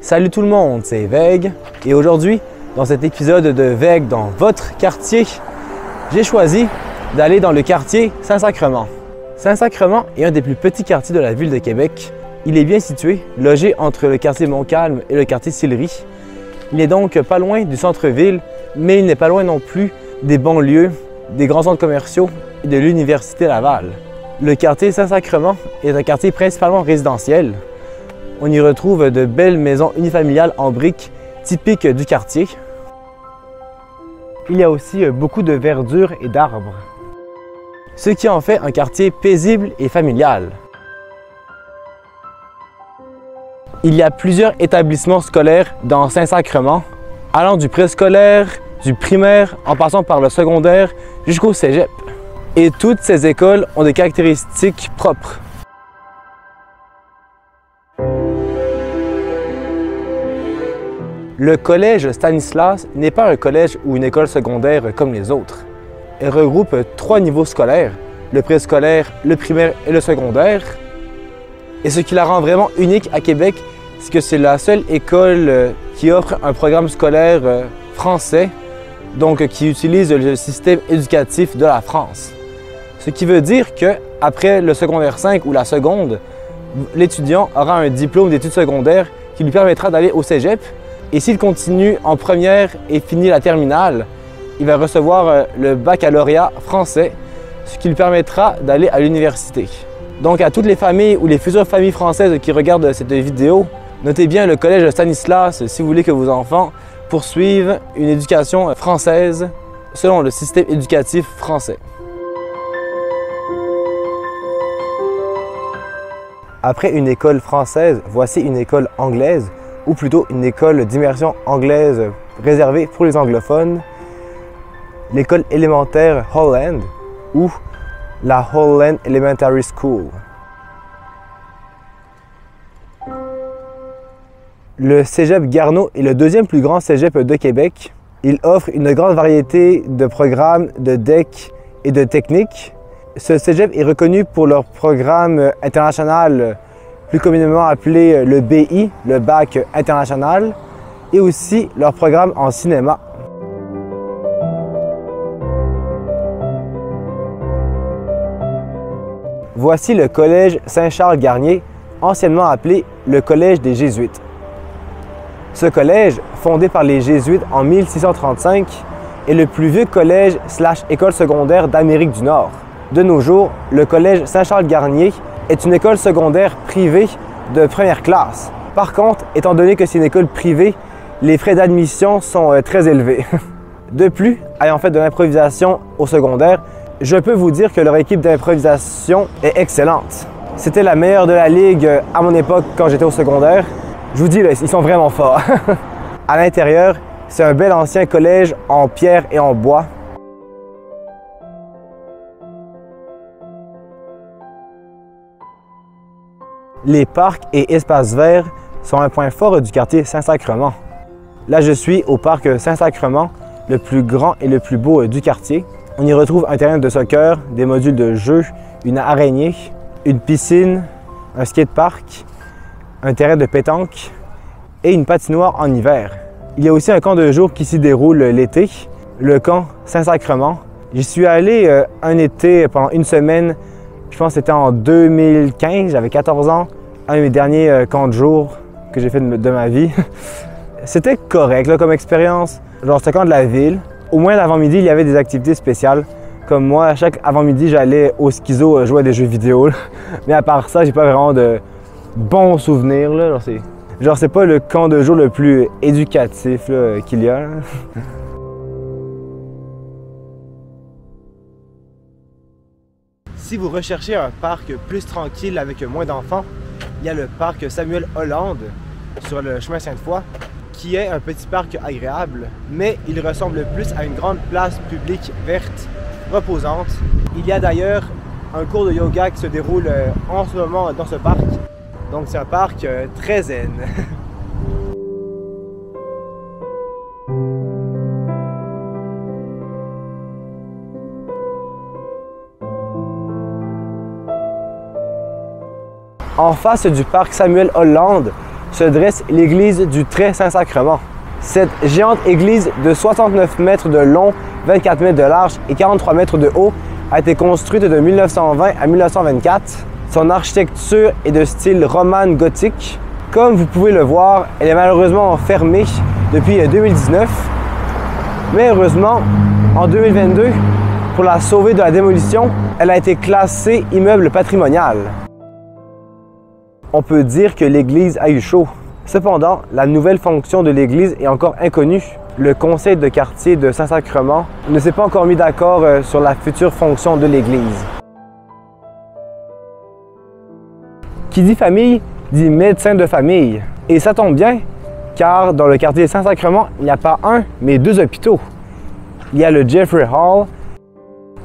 Salut tout le monde, c'est Veg et aujourd'hui, dans cet épisode de Veg dans votre quartier, j'ai choisi d'aller dans le quartier Saint-Sacrement. Saint-Sacrement est un des plus petits quartiers de la ville de Québec. Il est bien situé, logé entre le quartier Montcalm et le quartier Sillery. Il est donc pas loin du centre-ville, mais il n'est pas loin non plus des banlieues, des grands centres commerciaux et de l'Université Laval. Le quartier Saint-Sacrement est un quartier principalement résidentiel. On y retrouve de belles maisons unifamiliales en briques typiques du quartier. Il y a aussi beaucoup de verdure et d'arbres, ce qui en fait un quartier paisible et familial. Il y a plusieurs établissements scolaires dans Saint-Sacrement, allant du préscolaire, du primaire, en passant par le secondaire jusqu'au cégep. Et toutes ces écoles ont des caractéristiques propres. Le collège Stanislas n'est pas un collège ou une école secondaire comme les autres. Elle regroupe 3 niveaux scolaires, le préscolaire, le primaire et le secondaire. Et ce qui la rend vraiment unique à Québec, c'est que c'est la seule école qui offre un programme scolaire français, donc qui utilise le système éducatif de la France. Ce qui veut dire qu'après le secondaire 5 ou la seconde, l'étudiant aura un diplôme d'études secondaires qui lui permettra d'aller au cégep. Et s'il continue en première et finit la terminale, il va recevoir le baccalauréat français, ce qui lui permettra d'aller à l'université. Donc à toutes les familles ou les futures familles françaises qui regardent cette vidéo, notez bien le collège Stanislas si vous voulez que vos enfants poursuivent une éducation française selon le système éducatif français. Après une école française, voici une école anglaise, ou plutôt une école d'immersion anglaise réservée pour les anglophones, l'école élémentaire Holland ou la Holland Elementary School. Le cégep Garneau est le deuxième plus grand cégep de Québec. Il offre une grande variété de programmes, de DEC et de techniques. Ce cégep est reconnu pour leur programme international, plus communément appelé le BI, le bac international, et aussi leur programme en cinéma. Voici le collège Saint-Charles-Garnier, anciennement appelé le collège des Jésuites. Ce collège, fondé par les Jésuites en 1635, est le plus vieux collège / école secondaire d'Amérique du Nord. De nos jours, le collège Saint-Charles-Garnier est une école secondaire privée de première classe. Par contre, étant donné que c'est une école privée, les frais d'admission sont très élevés. De plus, ayant fait de l'improvisation au secondaire, je peux vous dire que leur équipe d'improvisation est excellente. C'était la meilleure de la ligue à mon époque quand j'étais au secondaire. Je vous dis, là, ils sont vraiment forts. À l'intérieur, c'est un bel ancien collège en pierre et en bois. Les parcs et espaces verts sont un point fort du quartier Saint-Sacrement. Là, je suis au parc Saint-Sacrement, le plus grand et le plus beau du quartier. On y retrouve un terrain de soccer, des modules de jeu, une araignée, une piscine, un skatepark, un terrain de pétanque et une patinoire en hiver. Il y a aussi un camp de jour qui s'y déroule l'été, le camp Saint-Sacrement. J'y suis allé un été pendant une semaine. Je pense que c'était en 2015, j'avais 14 ans, un de mes derniers camps de jour que j'ai fait de ma vie. C'était correct là, comme expérience, genre c'était le camp de la ville. Au moins l'avant-midi, il y avait des activités spéciales. Comme moi, chaque avant-midi, j'allais au Schizo jouer à des jeux vidéo. Mais à part ça, j'ai pas vraiment de bons souvenirs. Là. Genre c'est pas le camp de jour le plus éducatif qu'il y a. Là. Si vous recherchez un parc plus tranquille avec moins d'enfants, il y a le parc Samuel Hollande sur le chemin Sainte-Foy, qui est un petit parc agréable, mais il ressemble plus à une grande place publique verte, reposante. Il y a d'ailleurs un cours de yoga qui se déroule en ce moment dans ce parc, donc c'est un parc très zen. En face du parc Samuel Hollande, se dresse l'église du Très Saint-Sacrement. Cette géante église de 69 mètres de long, 24 mètres de large et 43 mètres de haut a été construite de 1920 à 1924. Son architecture est de style romane gothique. Comme vous pouvez le voir, elle est malheureusement fermée depuis 2019. Mais heureusement, en 2022, pour la sauver de la démolition, elle a été classée immeuble patrimonial. On peut dire que l'église a eu chaud. Cependant, la nouvelle fonction de l'église est encore inconnue. Le conseil de quartier de Saint-Sacrement ne s'est pas encore mis d'accord sur la future fonction de l'église. Qui dit famille, dit médecin de famille. Et ça tombe bien, car dans le quartier de Saint-Sacrement, il n'y a pas un, mais deux hôpitaux. Il y a le Jeffrey Hall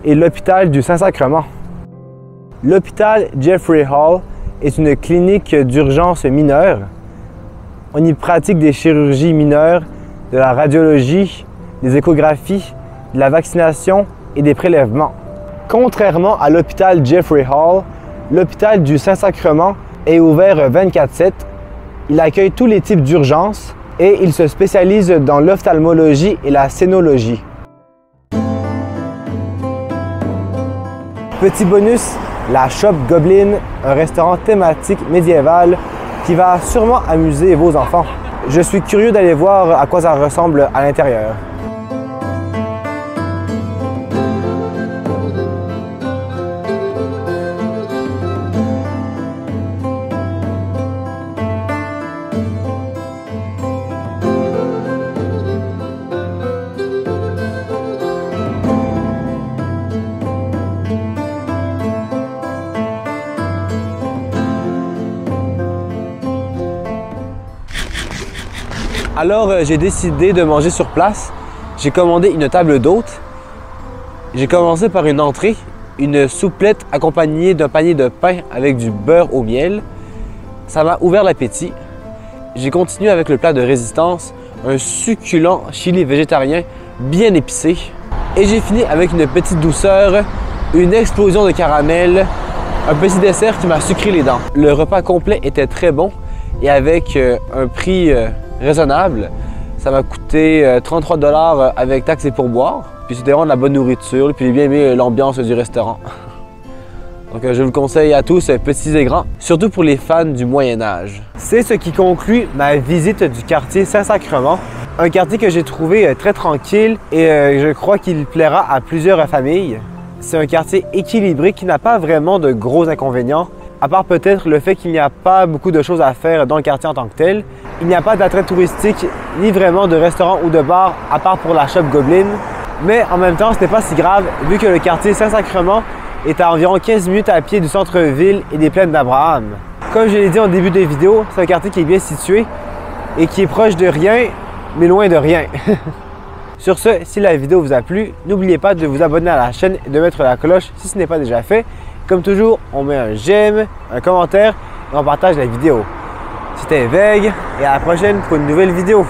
et l'hôpital du Saint-Sacrement. L'hôpital Jeffrey Hall est une clinique d'urgence mineure. On y pratique des chirurgies mineures, de la radiologie, des échographies, de la vaccination et des prélèvements. Contrairement à l'hôpital Jeffrey Hall, l'hôpital du Saint-Sacrement est ouvert 24/7. Il accueille tous les types d'urgences et il se spécialise dans l'ophtalmologie et la scénologie. Petit bonus, la Shop Goblin, un restaurant thématique médiéval qui va sûrement amuser vos enfants. Je suis curieux d'aller voir à quoi ça ressemble à l'intérieur. Alors, j'ai décidé de manger sur place. J'ai commandé une table d'hôtes. J'ai commencé par une entrée, une souplette accompagnée d'un panier de pain avec du beurre au miel. Ça m'a ouvert l'appétit. J'ai continué avec le plat de résistance, un succulent chili végétarien bien épicé. Et j'ai fini avec une petite douceur, une explosion de caramel, un petit dessert qui m'a sucré les dents. Le repas complet était très bon et avec un prix raisonnable. Ça m'a coûté 33 $ avec taxes et pourboires. Puis c'était vraiment de la bonne nourriture, puis j'ai bien aimé l'ambiance du restaurant. Donc je vous le conseille à tous, petits et grands, surtout pour les fans du Moyen-Âge. C'est ce qui conclut ma visite du quartier Saint-Sacrement. Un quartier que j'ai trouvé très tranquille et je crois qu'il plaira à plusieurs familles. C'est un quartier équilibré qui n'a pas vraiment de gros inconvénients, à part peut-être le fait qu'il n'y a pas beaucoup de choses à faire dans le quartier en tant que tel. Il n'y a pas d'attrait touristique, ni vraiment de restaurant ou de bar, à part pour la Shop Goblin. Mais en même temps, ce n'est pas si grave, vu que le quartier Saint-Sacrement est à environ 15 minutes à pied du centre-ville et des plaines d'Abraham. Comme je l'ai dit en début de vidéo, c'est un quartier qui est bien situé et qui est proche de rien, mais loin de rien. Sur ce, si la vidéo vous a plu, n'oubliez pas de vous abonner à la chaîne et de mettre la cloche si ce n'est pas déjà fait. Comme toujours, on met un j'aime, un commentaire et on partage la vidéo. C'était Veg et à la prochaine pour une nouvelle vidéo.